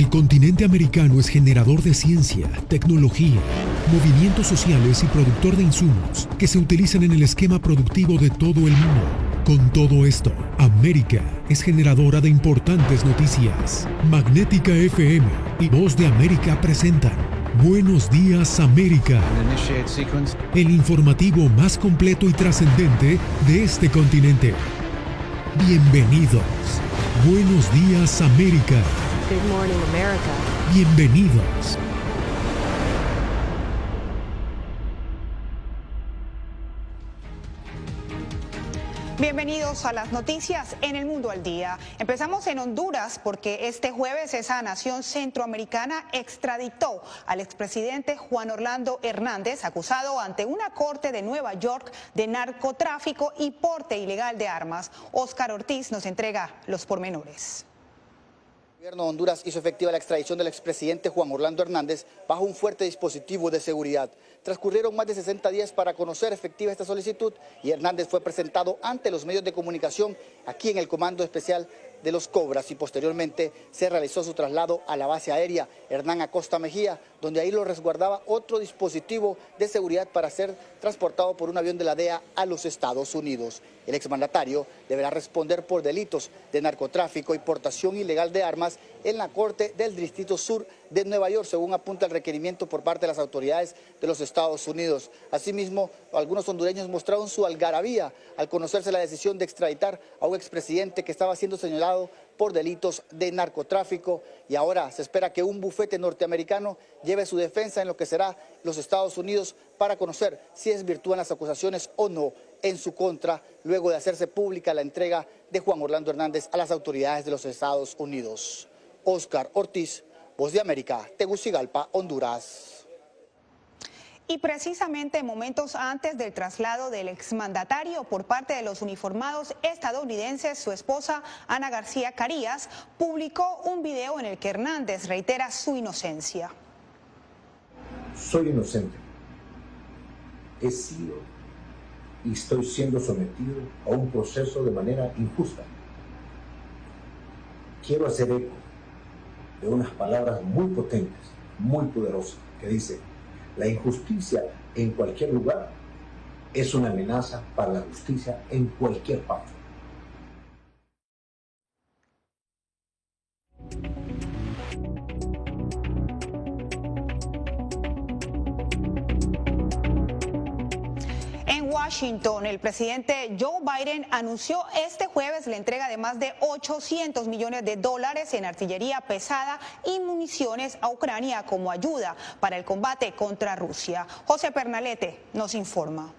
El continente americano es generador de ciencia, tecnología, movimientos sociales y productor de insumos que se utilizan en el esquema productivo de todo el mundo. Con todo esto, América es generadora de importantes noticias. Magnética FM y Voz de América presentan Buenos Días América, el informativo más completo y trascendente de este continente. Bienvenidos. Buenos Días América. Good morning, America. Bienvenidos. Bienvenidos a las noticias en el Mundo al Día. Empezamos en Honduras porque este jueves esa nación centroamericana extraditó al expresidente Juan Orlando Hernández, acusado ante una corte de Nueva York de narcotráfico y porte ilegal de armas. Óscar Ortiz nos entrega los pormenores. El gobierno de Honduras hizo efectiva la extradición del expresidente Juan Orlando Hernández bajo un fuerte dispositivo de seguridad. Transcurrieron más de 60 días para conocer efectiva esta solicitud y Hernández fue presentado ante los medios de comunicación aquí en el Comando Especial de los Cobras y posteriormente se realizó su traslado a la base aérea Hernán Acosta Mejía, donde ahí lo resguardaba otro dispositivo de seguridad para ser transportado por un avión de la DEA a los Estados Unidos. El exmandatario deberá responder por delitos de narcotráfico y portación ilegal de armas en la Corte del Distrito Sur de Nueva York, según apunta el requerimiento por parte de las autoridades de los Estados Unidos. Asimismo, algunos hondureños mostraron su algarabía al conocerse la decisión de extraditar a un expresidente que estaba siendo señalado por delitos de narcotráfico y ahora se espera que un bufete norteamericano lleve su defensa en lo que será los Estados Unidos para conocer si desvirtúan las acusaciones o no en su contra, luego de hacerse pública la entrega de Juan Orlando Hernández a las autoridades de los Estados Unidos. Óscar Ortiz, Voz de América, Tegucigalpa, Honduras. Y precisamente momentos antes del traslado del exmandatario por parte de los uniformados estadounidenses, su esposa Ana García Carías publicó un video en el que Hernández reitera su inocencia. Soy inocente. He sido y estoy siendo sometido a un proceso de manera injusta. Quiero hacer eco de unas palabras muy potentes, muy poderosas, que dice: la injusticia en cualquier lugar es una amenaza para la justicia en cualquier parte. En Washington, el presidente Joe Biden anunció este jueves la entrega de más de $800 millones en artillería pesada y municiones a Ucrania como ayuda para el combate contra Rusia. José Pernalete nos informa.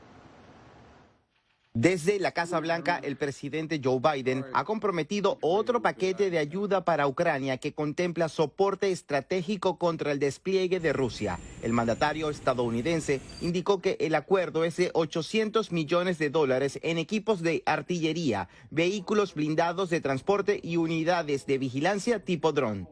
Desde la Casa Blanca, el presidente Joe Biden ha comprometido otro paquete de ayuda para Ucrania que contempla soporte estratégico contra el despliegue de Rusia. El mandatario estadounidense indicó que el acuerdo es de $800 millones en equipos de artillería, vehículos blindados de transporte y unidades de vigilancia tipo dron.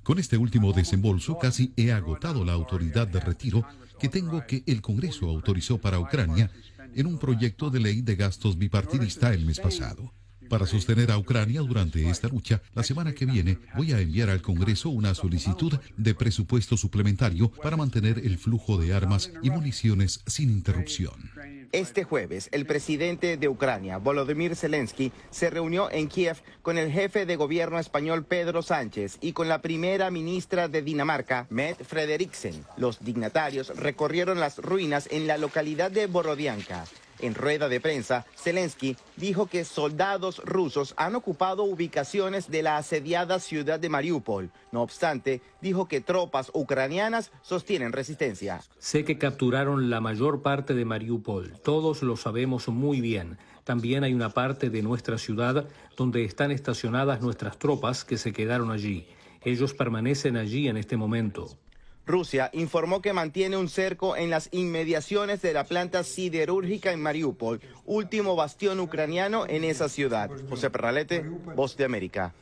Con este último desembolso casi he agotado la autoridad de retiro que tengo que el Congreso autorizó para Ucrania en un proyecto de ley de gastos bipartidista el mes pasado. Para sostener a Ucrania durante esta lucha, la semana que viene voy a enviar al Congreso una solicitud de presupuesto suplementario para mantener el flujo de armas y municiones sin interrupción. Este jueves, el presidente de Ucrania, Volodymyr Zelensky, se reunió en Kiev con el jefe de gobierno español Pedro Sánchez y con la primera ministra de Dinamarca, Mette Frederiksen. Los dignatarios recorrieron las ruinas en la localidad de Borodianka. En rueda de prensa, Zelensky dijo que soldados rusos han ocupado ubicaciones de la asediada ciudad de Mariupol. No obstante, dijo que tropas ucranianas sostienen resistencia. Sé que capturaron la mayor parte de Mariupol, todos lo sabemos muy bien. También hay una parte de nuestra ciudad donde están estacionadas nuestras tropas que se quedaron allí. Ellos permanecen allí en este momento. Rusia informó que mantiene un cerco en las inmediaciones de la planta siderúrgica en Mariupol, último bastión ucraniano en esa ciudad. José Pernalete, Voz de América.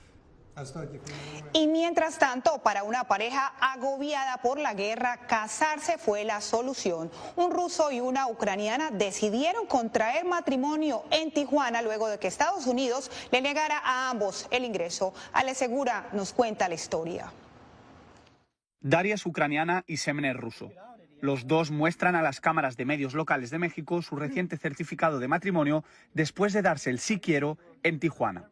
Y mientras tanto, para una pareja agobiada por la guerra, casarse fue la solución. Un ruso y una ucraniana decidieron contraer matrimonio en Tijuana luego de que Estados Unidos le negara a ambos el ingreso. Ale Segura nos cuenta la historia. Daria es ucraniana y Semen es ruso. Los dos muestran a las cámaras de medios locales de México su reciente certificado de matrimonio después de darse el sí quiero en Tijuana.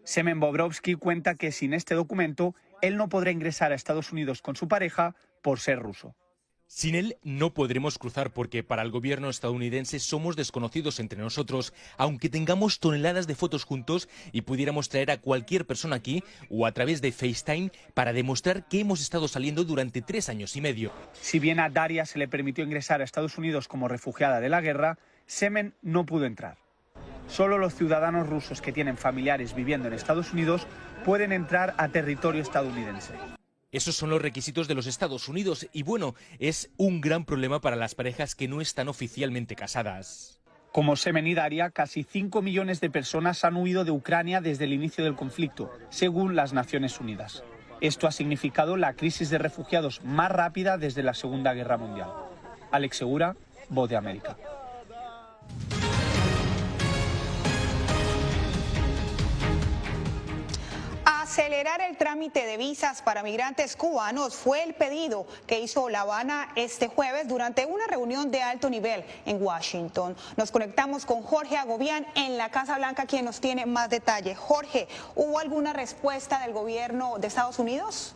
Semen Bobrovsky cuenta que sin este documento él no podrá ingresar a Estados Unidos con su pareja por ser ruso. Sin él no podremos cruzar porque para el gobierno estadounidense somos desconocidos entre nosotros, aunque tengamos toneladas de fotos juntos y pudiéramos traer a cualquier persona aquí o a través de FaceTime para demostrar que hemos estado saliendo durante 3 años y medio. Si bien a Daria se le permitió ingresar a Estados Unidos como refugiada de la guerra, Semen no pudo entrar. Solo los ciudadanos rusos que tienen familiares viviendo en Estados Unidos pueden entrar a territorio estadounidense. Esos son los requisitos de los Estados Unidos y bueno, es un gran problema para las parejas que no están oficialmente casadas. Como Semen y Daria, casi 5 millones de personas han huido de Ucrania desde el inicio del conflicto, según las Naciones Unidas. Esto ha significado la crisis de refugiados más rápida desde la Segunda Guerra Mundial. Alex Segura, Voz de América. Acelerar el trámite de visas para migrantes cubanos fue el pedido que hizo La Habana este jueves durante una reunión de alto nivel en Washington. Nos conectamos con Jorge Agobián en la Casa Blanca, quien nos tiene más detalles. Jorge, ¿hubo alguna respuesta del gobierno de Estados Unidos?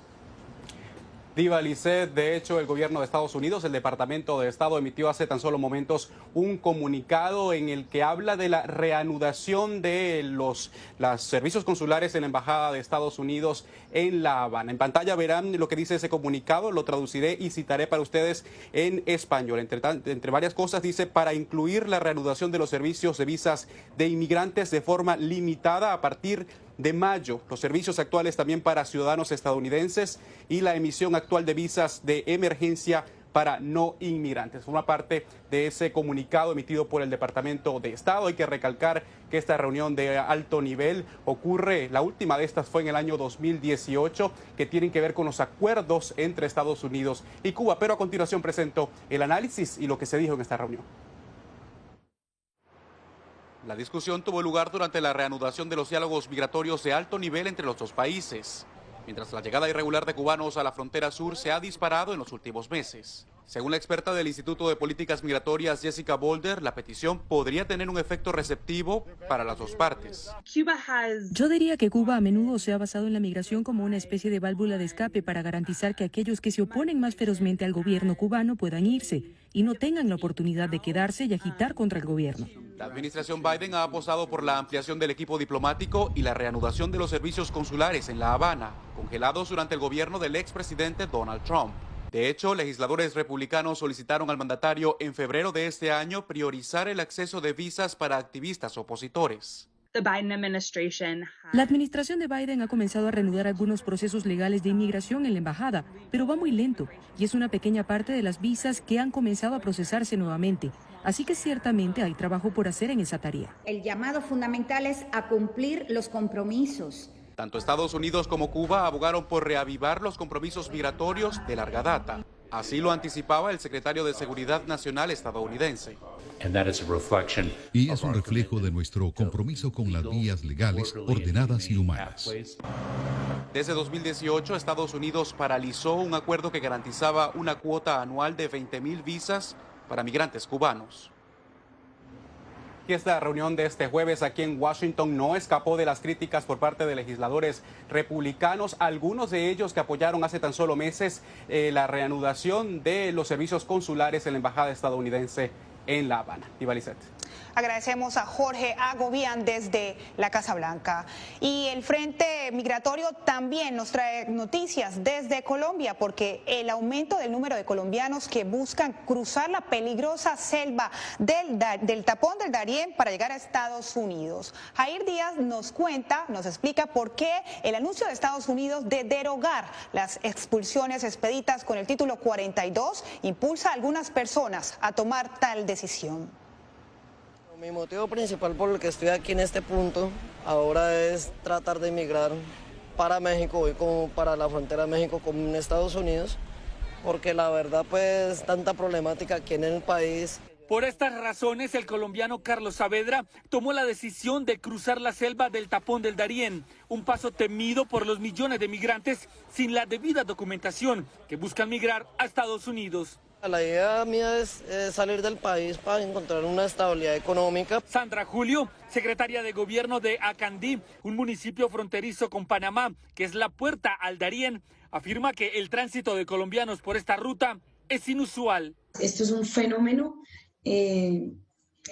Diva Lisset, de hecho, el gobierno de Estados Unidos, el Departamento de Estado, emitió hace tan solo momentos un comunicado en el que habla de la reanudación de los servicios consulares en la Embajada de Estados Unidos en La Habana. En pantalla verán lo que dice ese comunicado, lo traduciré y citaré para ustedes en español. Entre varias cosas dice, para incluir la reanudación de los servicios de visas de inmigrantes de forma limitada a partir de mayo, los servicios actuales también para ciudadanos estadounidenses y la emisión actual de visas de emergencia para no inmigrantes. Forma parte de ese comunicado emitido por el Departamento de Estado. Hay que recalcar que esta reunión de alto nivel ocurre, la última de estas fue en el año 2018, que tienen que ver con los acuerdos entre Estados Unidos y Cuba. Pero a continuación presento el análisis y lo que se dijo en esta reunión. La discusión tuvo lugar durante la reanudación de los diálogos migratorios de alto nivel entre los dos países, mientras la llegada irregular de cubanos a la frontera sur se ha disparado en los últimos meses. Según la experta del Instituto de Políticas Migratorias, Jessica Boulder, la petición podría tener un efecto receptivo para las dos partes. Yo diría que Cuba a menudo se ha basado en la migración como una especie de válvula de escape para garantizar que aquellos que se oponen más ferozmente al gobierno cubano puedan irse y no tengan la oportunidad de quedarse y agitar contra el gobierno. La administración Biden ha apostado por la ampliación del equipo diplomático y la reanudación de los servicios consulares en La Habana, congelados durante el gobierno del expresidente Donald Trump. De hecho, legisladores republicanos solicitaron al mandatario en febrero de este año priorizar el acceso de visas para activistas opositores. La administración de Biden ha comenzado a reanudar algunos procesos legales de inmigración en la embajada, pero va muy lento y es una pequeña parte de las visas que han comenzado a procesarse nuevamente. Así que ciertamente hay trabajo por hacer en esa tarea. El llamado fundamental es a cumplir los compromisos. Tanto Estados Unidos como Cuba abogaron por reavivar los compromisos migratorios de larga data. Así lo anticipaba el secretario de Seguridad Nacional estadounidense. Y es un reflejo de nuestro compromiso con las vías legales, ordenadas y humanas. Desde 2018, Estados Unidos paralizó un acuerdo que garantizaba una cuota anual de 20,000 visas para migrantes cubanos. Y esta reunión de este jueves aquí en Washington no escapó de las críticas por parte de legisladores republicanos, algunos de ellos que apoyaron hace tan solo meses la reanudación de los servicios consulares en la embajada estadounidense en La Habana. Diva Lisset. Agradecemos a Jorge Agobián desde la Casa Blanca. Y el Frente Migratorio también nos trae noticias desde Colombia, porque el aumento del número de colombianos que buscan cruzar la peligrosa selva del tapón del Darién para llegar a Estados Unidos. Jair Díaz nos explica por qué el anuncio de Estados Unidos de derogar las expulsiones expeditas con el título 42 impulsa a algunas personas a tomar tal decisión. Mi motivo principal por el que estoy aquí en este punto ahora es tratar de emigrar para México, voy como para la frontera de México con Estados Unidos, porque la verdad pues tanta problemática aquí en el país. Por estas razones, el colombiano Carlos Saavedra tomó la decisión de cruzar la selva del Tapón del Darién, un paso temido por los millones de migrantes sin la debida documentación que buscan migrar a Estados Unidos. La idea mía es salir del país para encontrar una estabilidad económica. Sandra Julio, secretaria de gobierno de Acandí, un municipio fronterizo con Panamá, que es la puerta al Darién, afirma que el tránsito de colombianos por esta ruta es inusual. Esto es un fenómeno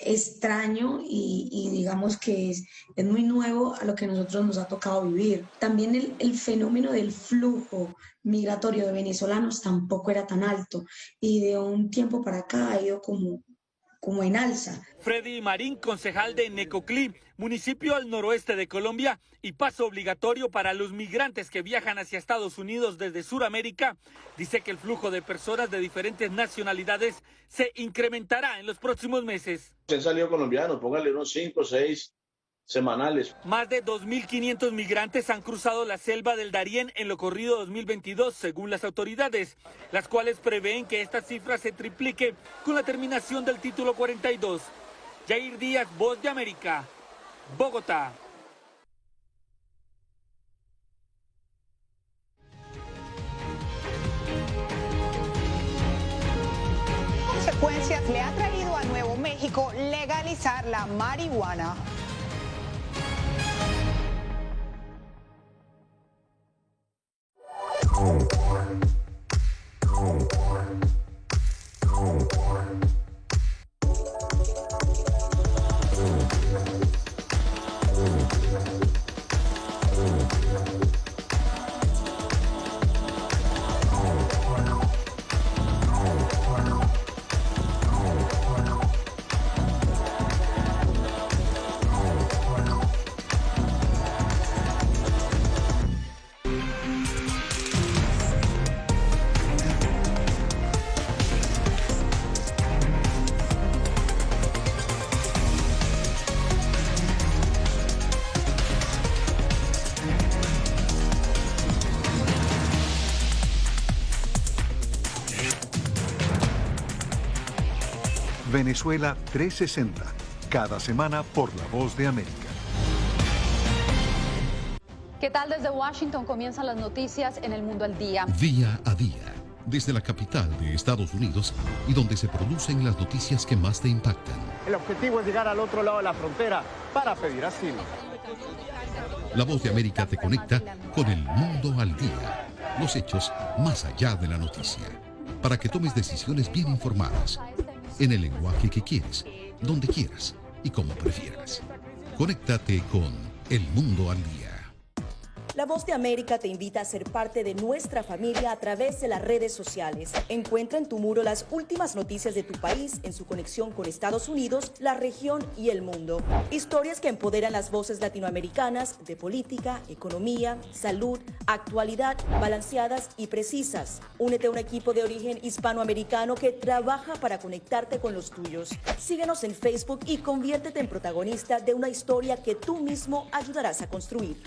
extraño y digamos que es muy nuevo a lo que nosotros nos ha tocado vivir. También el fenómeno del flujo migratorio de venezolanos tampoco era tan alto y de un tiempo para acá ha ido como en alza. Freddy Marín, concejal de Necoclí, municipio al noroeste de Colombia y paso obligatorio para los migrantes que viajan hacia Estados Unidos desde Sudamérica, dice que el flujo de personas de diferentes nacionalidades se incrementará en los próximos meses. Han salido colombianos, póngale unos 5 o 6 semanales. Más de 2.500 migrantes han cruzado la selva del Darién en lo corrido 2022, según las autoridades, las cuales prevén que esta cifra se triplique con la terminación del título 42. Jair Díaz, Voz de América, Bogotá. Consecuencias le ha traído a Nuevo México legalizar la marihuana. Venezuela 360, cada semana por La Voz de América. ¿Qué tal? Desde Washington comienzan las noticias en El Mundo al Día. Día a día, desde la capital de Estados Unidos y donde se producen las noticias que más te impactan. El objetivo es llegar al otro lado de la frontera para pedir asilo. La Voz de América te conecta con El Mundo al Día, los hechos más allá de la noticia, para que tomes decisiones bien informadas, en el lenguaje que quieres, donde quieras y como prefieras. Conéctate con El Mundo al Día. La Voz de América te invita a ser parte de nuestra familia a través de las redes sociales. Encuentra en tu muro las últimas noticias de tu país en su conexión con Estados Unidos, la región y el mundo. Historias que empoderan las voces latinoamericanas de política, economía, salud, actualidad, balanceadas y precisas. Únete a un equipo de origen hispanoamericano que trabaja para conectarte con los tuyos. Síguenos en Facebook y conviértete en protagonista de una historia que tú mismo ayudarás a construir.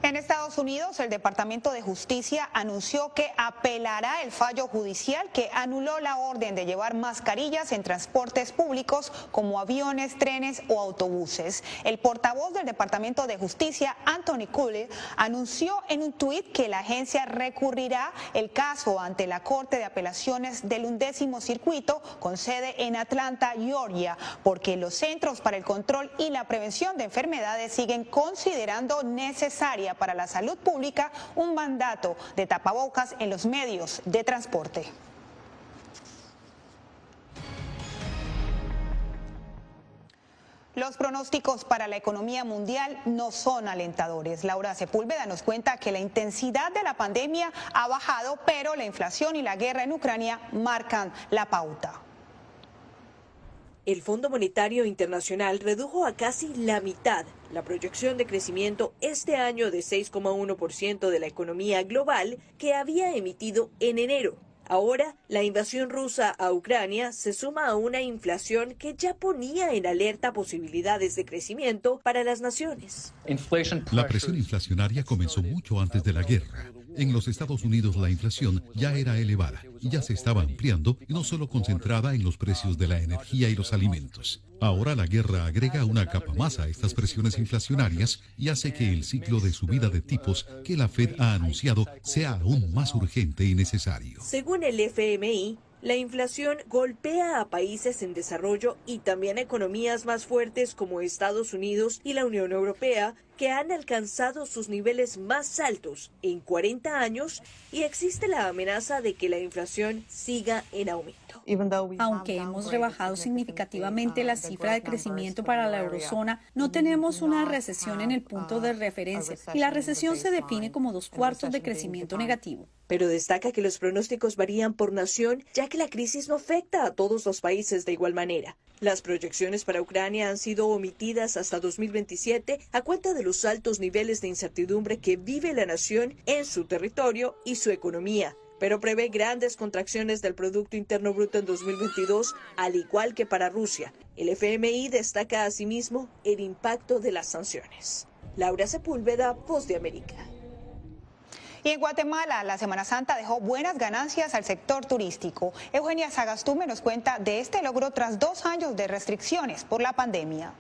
En Estados Unidos, el Departamento de Justicia anunció que apelará el fallo judicial que anuló la orden de llevar mascarillas en transportes públicos como aviones, trenes o autobuses. El portavoz del Departamento de Justicia, Anthony Cooley, anunció en un tuit que la agencia recurrirá el caso ante la Corte de Apelaciones del 11º Circuito con sede en Atlanta, Georgia, porque los Centros para el Control y la Prevención de Enfermedades siguen considerando necesaria para la salud pública un mandato de tapabocas en los medios de transporte. Los pronósticos para la economía mundial no son alentadores. Laura Sepúlveda nos cuenta que la intensidad de la pandemia ha bajado, pero la inflación y la guerra en Ucrania marcan la pauta. El Fondo Monetario Internacional redujo a casi la mitad la proyección de crecimiento este año de 6,1% de la economía global que había emitido en enero. Ahora, la invasión rusa a Ucrania se suma a una inflación que ya ponía en alerta posibilidades de crecimiento para las naciones. La presión inflacionaria comenzó mucho antes de la guerra. En los Estados Unidos la inflación ya era elevada y ya se estaba ampliando y no solo concentrada en los precios de la energía y los alimentos. Ahora la guerra agrega una capa más a estas presiones inflacionarias y hace que el ciclo de subida de tipos que la Fed ha anunciado sea aún más urgente y necesario. Según el FMI, la inflación golpea a países en desarrollo y también a economías más fuertes como Estados Unidos y la Unión Europea, que han alcanzado sus niveles más altos en 40 años y existe la amenaza de que la inflación siga en aumento. Aunque hemos rebajado significativamente la cifra de crecimiento para la eurozona, no tenemos una recesión en el punto de referencia y la recesión se define como 2/4 de crecimiento negativo. Pero destaca que los pronósticos varían por nación, ya que la crisis no afecta a todos los países de igual manera. Las proyecciones para Ucrania han sido omitidas hasta 2027 a cuenta de los altos niveles de incertidumbre que vive la nación en su territorio y su economía, pero prevé grandes contracciones del Producto Interno Bruto en 2022, al igual que para Rusia. El FMI destaca asimismo el impacto de las sanciones. Laura Sepúlveda, Voz de América. Y en Guatemala, la Semana Santa dejó buenas ganancias al sector turístico. Eugenia Sagastume nos cuenta de este logro tras 2 años de restricciones por la pandemia.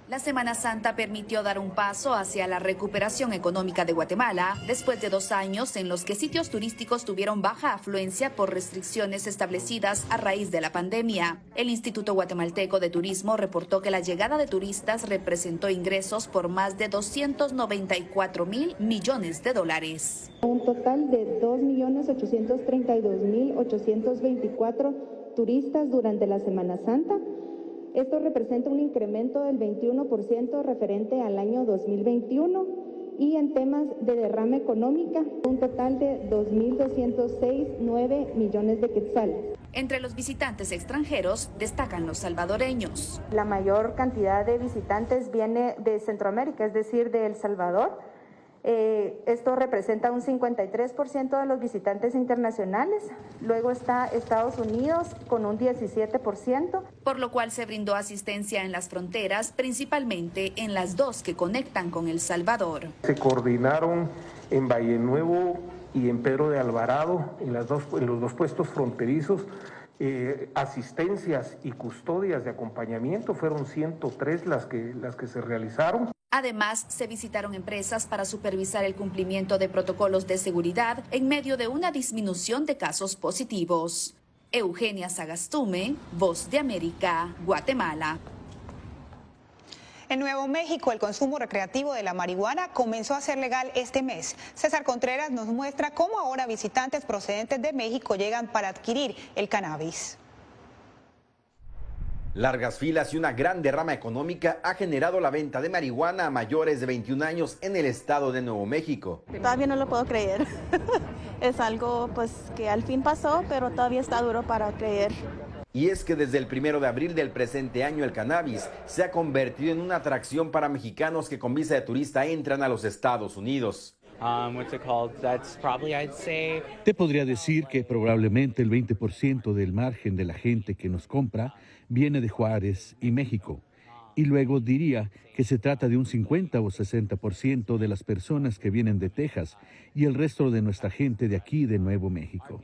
La Semana Santa permitió dar un paso hacia la recuperación económica de Guatemala después de 2 años en los que sitios turísticos tuvieron baja afluencia por restricciones establecidas a raíz de la pandemia. El Instituto Guatemalteco de Turismo reportó que la llegada de turistas representó ingresos por más de 294.000 millones de dólares. Un total de 2.832.824 turistas durante la Semana Santa. Esto representa un incremento del 21% referente al año 2021 y en temas de derrama económica, un total de 2.206.9 millones de quetzales. Entre los visitantes extranjeros destacan los salvadoreños. La mayor cantidad de visitantes viene de Centroamérica, es decir, de El Salvador. Esto representa un 53% de los visitantes internacionales. Luego está Estados Unidos con un 17%. Por lo cual se brindó asistencia en las fronteras, principalmente en las 2 que conectan con El Salvador. Se coordinaron en Valle Nuevo y en Pedro de Alvarado, en los 2 puestos fronterizos, asistencias y custodias de acompañamiento. Fueron 103 las que se realizaron. Además, se visitaron empresas para supervisar el cumplimiento de protocolos de seguridad en medio de una disminución de casos positivos. Eugenia Sagastume, Voz de América, Guatemala. En Nuevo México, el consumo recreativo de la marihuana comenzó a ser legal este mes. César Contreras nos muestra cómo ahora visitantes procedentes de México llegan para adquirir el cannabis. Largas filas y una gran derrama económica ha generado la venta de marihuana a mayores de 21 años en el estado de Nuevo México. Todavía no lo puedo creer. Es algo pues que al fin pasó, pero todavía está duro para creer. Y es que desde el 1 de abril del presente año el cannabis se ha convertido en una atracción para mexicanos que con visa de turista entran a los Estados Unidos. Te podría decir que probablemente el 20% del margen de la gente que nos compra viene de Juárez y México. Y luego diría que se trata de un 50 o 60% de las personas que vienen de Texas y el resto de nuestra gente de aquí de Nuevo México.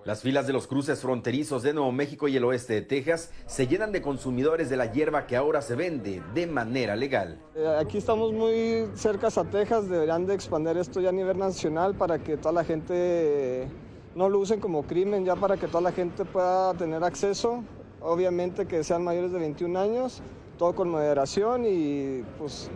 Las filas de los cruces fronterizos de Nuevo México y el oeste de Texas se llenan de consumidores de la hierba que ahora se vende de manera legal. Aquí estamos muy cerca a Texas, deberían de expandir esto ya a nivel nacional para que toda la gente no lo usen como crimen, ya para que toda la gente pueda tener acceso. Obviamente que sean mayores de 21 años, todo con moderación y pues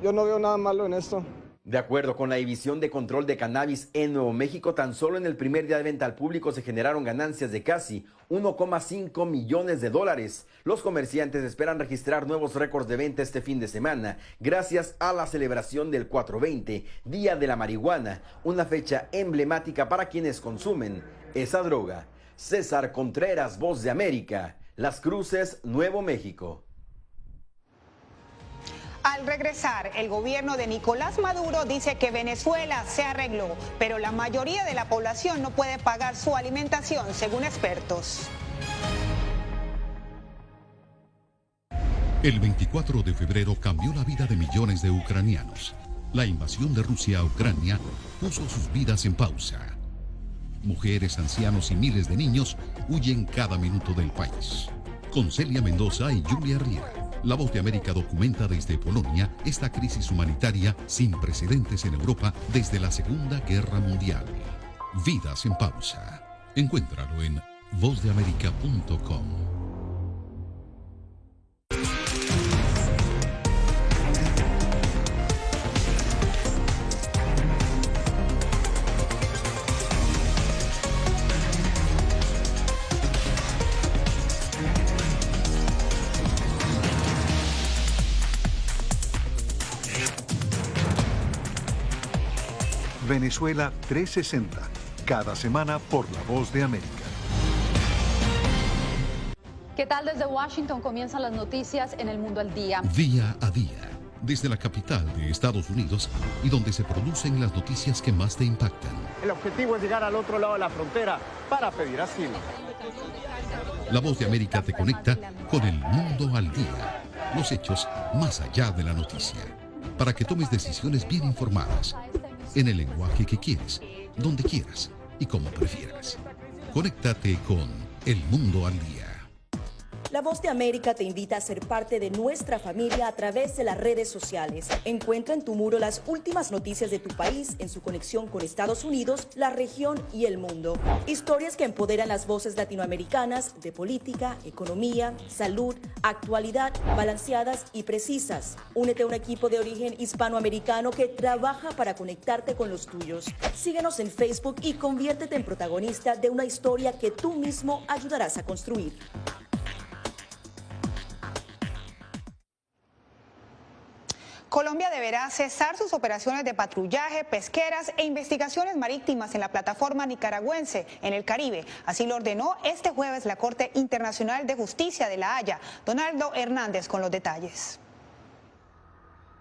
yo no veo nada malo en esto. De acuerdo con la División de Control de Cannabis en Nuevo México, tan solo en el primer día de venta al público se generaron ganancias de casi 1,5 millones de dólares. Los comerciantes esperan registrar nuevos récords de venta este fin de semana, gracias a la celebración del 420, Día de la Marihuana, una fecha emblemática para quienes consumen esa droga. César Contreras, Voz de América, Las Cruces, Nuevo México. Al regresar, el gobierno de Nicolás Maduro dice que Venezuela se arregló, pero la mayoría de la población no puede pagar su alimentación, según expertos. El 24 de febrero cambió la vida de millones de ucranianos. La invasión de Rusia a Ucrania puso sus vidas en pausa. Mujeres, ancianos y miles de niños huyen cada minuto del país. Con Celia Mendoza y Julia Riera, La Voz de América documenta desde Polonia esta crisis humanitaria sin precedentes en Europa desde la Segunda Guerra Mundial. Vidas en pausa. Encuéntralo en vozdeamerica.com. Venezuela 360, cada semana por La Voz de América. ¿Qué tal? Desde Washington comienzan las noticias en El Mundo al Día. Día a día, desde la capital de Estados Unidos y donde se producen las noticias que más te impactan. El objetivo es llegar al otro lado de la frontera para pedir asilo. La Voz de América te conecta con El Mundo al Día, los hechos más allá de la noticia, para que tomes decisiones bien informadas, en el lenguaje que quieres, donde quieras y como prefieras. Conéctate con El Mundo al Día. La Voz de América te invita a ser parte de nuestra familia a través de las redes sociales. Encuentra en tu muro las últimas noticias de tu país en su conexión con Estados Unidos, la región y el mundo. Historias que empoderan las voces latinoamericanas de política, economía, salud, actualidad, balanceadas y precisas. Únete a un equipo de origen hispanoamericano que trabaja para conectarte con los tuyos. Síguenos en Facebook y conviértete en protagonista de una historia que tú mismo ayudarás a construir. Colombia deberá cesar sus operaciones de patrullaje, pesqueras e investigaciones marítimas en la plataforma nicaragüense en el Caribe. Así lo ordenó este jueves la Corte Internacional de Justicia de La Haya. Donaldo Hernández con los detalles.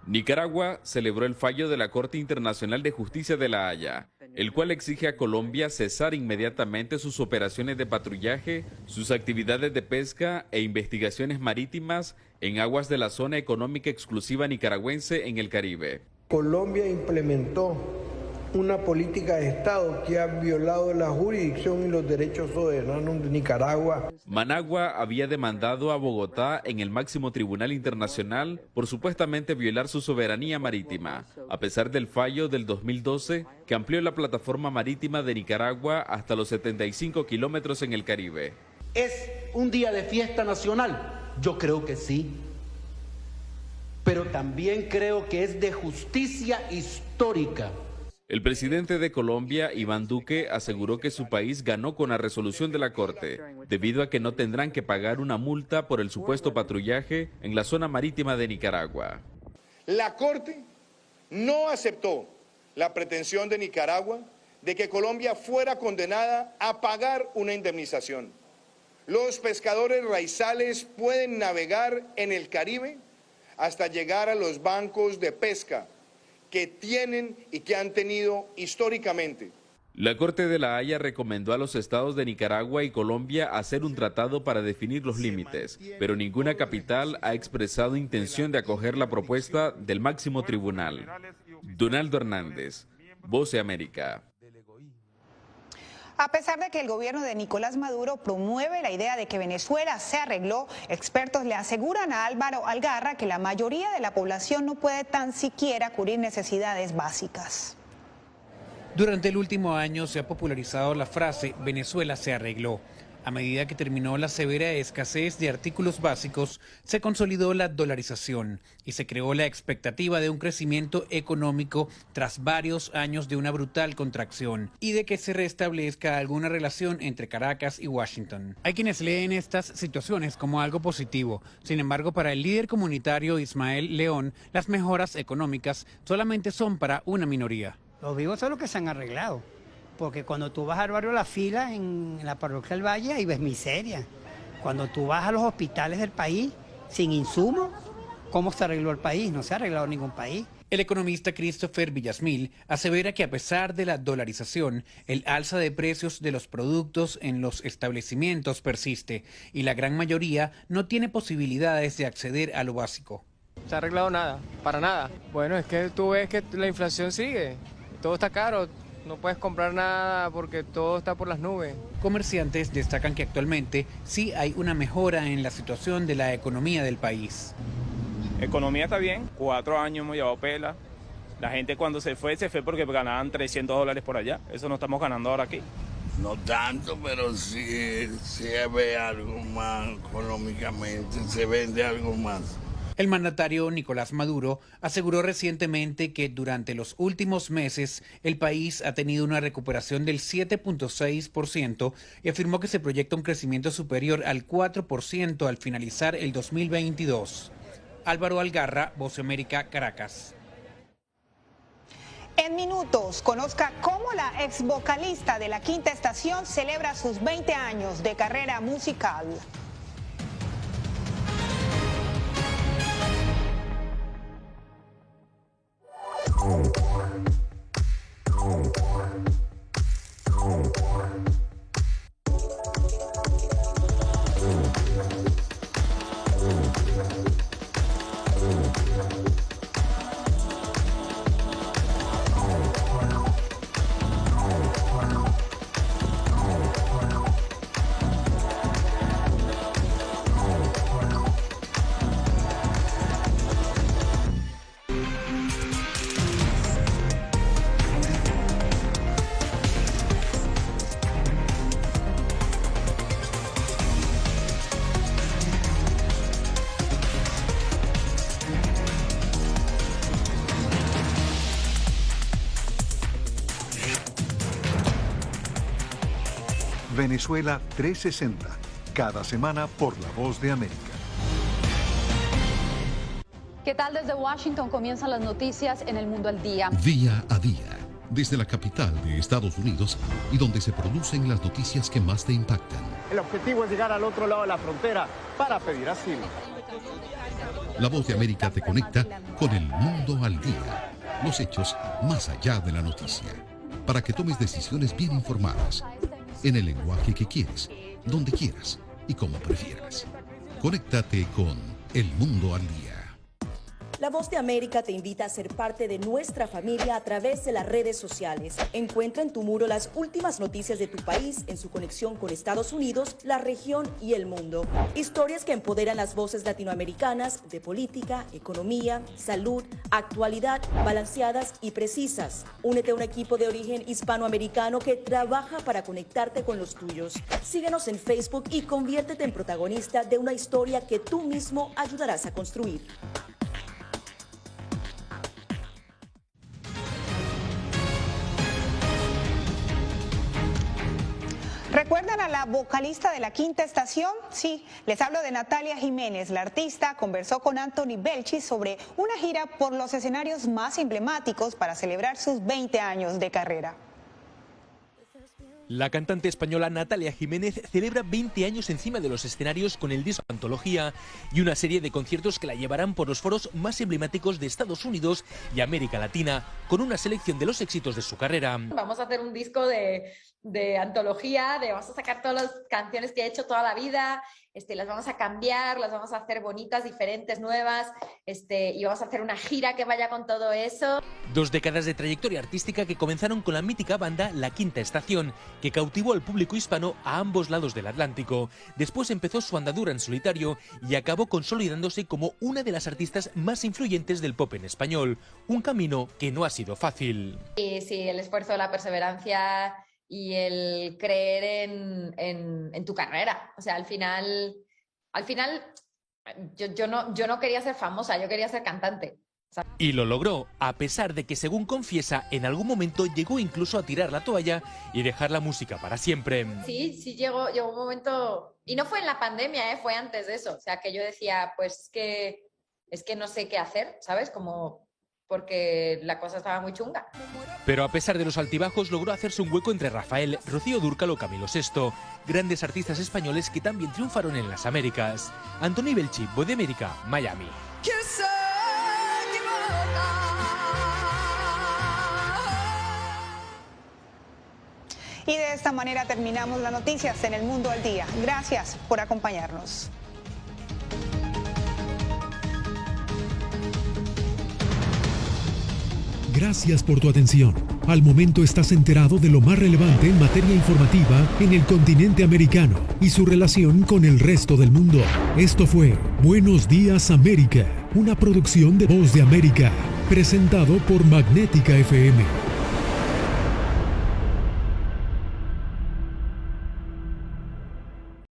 Nicaragua celebró el fallo de la Corte Internacional de Justicia de La Haya, el cual exige a Colombia cesar inmediatamente sus operaciones de patrullaje, sus actividades de pesca e investigaciones marítimas en aguas de la zona económica exclusiva nicaragüense en el Caribe. Colombia implementó una política de Estado que ha violado la jurisdicción y los derechos soberanos de Nicaragua. Managua había demandado a Bogotá en el máximo tribunal internacional por supuestamente violar su soberanía marítima, a pesar del fallo del 2012 que amplió la plataforma marítima de Nicaragua hasta los 75 kilómetros en el Caribe. ¿Es un día de fiesta nacional? Yo creo que sí. Pero también creo que es de justicia histórica. El presidente de Colombia, Iván Duque, aseguró que su país ganó con la resolución de la Corte, debido a que no tendrán que pagar una multa por el supuesto patrullaje en la zona marítima de Nicaragua. La Corte no aceptó la pretensión de Nicaragua de que Colombia fuera condenada a pagar una indemnización. Los pescadores raizales pueden navegar en el Caribe hasta llegar a los bancos de pesca que tienen y que han tenido históricamente. La Corte de La Haya recomendó a los estados de Nicaragua y Colombia hacer un tratado para definir los límites, pero ninguna capital ha expresado intención de acoger la propuesta del máximo tribunal. Donaldo Hernández, Voz de América. A pesar de que el gobierno de Nicolás Maduro promueve la idea de que Venezuela se arregló, expertos le aseguran a Álvaro Algarra que la mayoría de la población no puede tan siquiera cubrir necesidades básicas. Durante el último año se ha popularizado la frase «Venezuela se arregló». A medida que terminó la severa escasez de artículos básicos, se consolidó la dolarización y se creó la expectativa de un crecimiento económico tras varios años de una brutal contracción y de que se restablezca alguna relación entre Caracas y Washington. Hay quienes leen estas situaciones como algo positivo. Sin embargo, para el líder comunitario Ismael León, las mejoras económicas solamente son para una minoría. Los vivos son los que se han arreglado. Porque cuando tú vas al barrio La Fila, en la parroquia del Valle, ahí ves miseria. Cuando tú vas a los hospitales del país, sin insumos, ¿cómo se arregló el país? No se ha arreglado ningún país. El economista Christopher Villasmil asevera que a pesar de la dolarización, el alza de precios de los productos en los establecimientos persiste y la gran mayoría no tiene posibilidades de acceder a lo básico. No se ha arreglado nada, para nada. Bueno, es que tú ves que la inflación sigue, todo está caro, no puedes comprar nada porque todo está por las nubes. Comerciantes destacan que actualmente sí hay una mejora en la situación de la economía del país. Economía está bien, 4 años hemos llevado pela. La gente cuando se fue porque ganaban $300 por allá. Eso no estamos ganando ahora aquí. No tanto, pero sí se ve algo más económicamente, se vende algo más. El mandatario Nicolás Maduro aseguró recientemente que durante los últimos meses el país ha tenido una recuperación del 7.6% y afirmó que se proyecta un crecimiento superior al 4% al finalizar el 2022. Álvaro Algarra, Voz de América, Caracas. En minutos, conozca cómo la ex vocalista de La Quinta Estación celebra sus 20 años de carrera musical. Venezuela 360, cada semana por La Voz de América. ¿Qué tal? Desde Washington comienzan las noticias en El Mundo al Día. Día a día, desde la capital de Estados Unidos y donde se producen las noticias que más te impactan. El objetivo es llegar al otro lado de la frontera para pedir asilo. La Voz de América te conecta con El Mundo al Día, los hechos más allá de la noticia, para que tomes decisiones bien informadas, en el lenguaje que quieres, donde quieras y como prefieras. Conéctate con El Mundo al Día. La Voz de América te invita a ser parte de nuestra familia a través de las redes sociales. Encuentra en tu muro las últimas noticias de tu país en su conexión con Estados Unidos, la región y el mundo. Historias que empoderan las voces latinoamericanas de política, economía, salud, actualidad, balanceadas y precisas. Únete a un equipo de origen hispanoamericano que trabaja para conectarte con los tuyos. Síguenos en Facebook y conviértete en protagonista de una historia que tú mismo ayudarás a construir. ¿Recuerdan a la vocalista de La Quinta Estación? Sí, les hablo de Natalia Jiménez. La artista conversó con Anthony Belchi sobre una gira por los escenarios más emblemáticos para celebrar sus 20 años de carrera. La cantante española Natalia Jiménez celebra 20 años encima de los escenarios con el disco Antología y una serie de conciertos que la llevarán por los foros más emblemáticos de Estados Unidos y América Latina, con una selección de los éxitos de su carrera. Vamos a hacer un disco de antología, vamos a sacar todas las canciones que he hecho toda la vida, las vamos a cambiar, las vamos a hacer bonitas, diferentes, nuevas, y vamos a hacer una gira que vaya con todo eso. 2 décadas de trayectoria artística que comenzaron con la mítica banda La Quinta Estación, que cautivó al público hispano a ambos lados del Atlántico. Después empezó su andadura en solitario y acabó consolidándose como una de las artistas más influyentes del pop en español, un camino que no ha sido fácil. Y sí, el esfuerzo, la perseverancia y el creer en tu carrera. O sea, al final yo no quería ser famosa, yo quería ser cantante. Y lo logró, a pesar de que, según confiesa, en algún momento llegó incluso a tirar la toalla y dejar la música para siempre. Sí, llegó un momento, y no fue en la pandemia, fue antes de eso. O sea, que yo decía, pues es que no sé qué hacer, ¿sabes? Porque la cosa estaba muy chunga. Pero a pesar de los altibajos logró hacerse un hueco entre Rafael, Rocío Dúrcal o Camilo VI, grandes artistas españoles que también triunfaron en las Américas. Anthony Belchi, Voz de América, Miami. Y de esta manera terminamos las noticias en El Mundo al Día. Gracias por acompañarnos. Gracias por tu atención. Al momento estás enterado de lo más relevante en materia informativa en el continente americano y su relación con el resto del mundo. Esto fue Buenos Días América, una producción de Voz de América, presentado por Magnética FM.